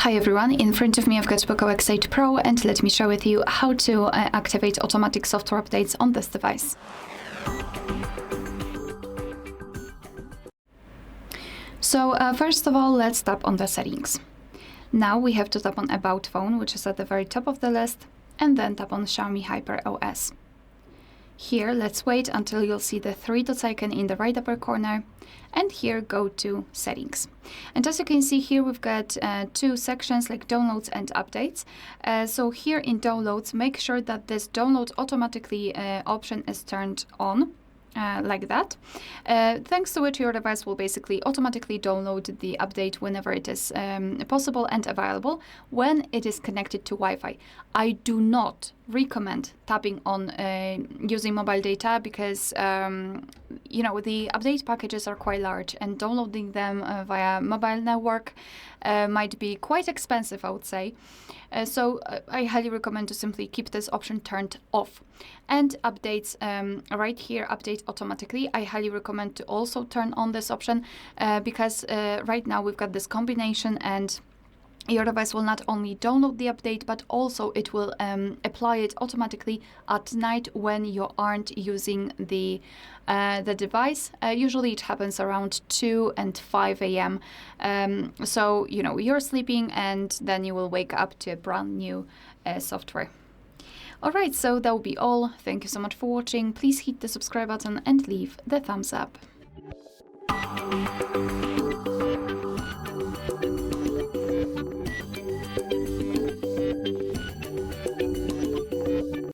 Hi everyone, in front of me I've got POCO X8 Pro and let me share with you how to activate automatic software updates on this device. So first of all, let's tap on the settings. Now we have to tap on About Phone, which is at the very top of the list, and then tap on Xiaomi HyperOS. Here, let's wait until you'll see the three dots icon in the right upper corner, and here go to Settings. And as you can see here, we've got two sections like Downloads and Updates. So here in Downloads, make sure that this Download automatically option is turned on. Like that, thanks to which your device will basically automatically download the update whenever it is possible and available when it is connected to Wi-Fi. I do not recommend tapping on using mobile data because you know, the update packages are quite large and downloading them via mobile network might be quite expensive, I would say. So I highly recommend to simply keep this option turned off. And updates, right here, update automatically. I highly recommend to also turn on this option because right now we've got this combination and your device will not only download the update, but also it will apply it automatically at night when you aren't using the device. Usually it happens around 2 and 5 a.m. So, you know, you're sleeping and then you will wake up to a brand new software. Alright, so that will be all. Thank you so much for watching. Please hit the subscribe button and leave the thumbs up.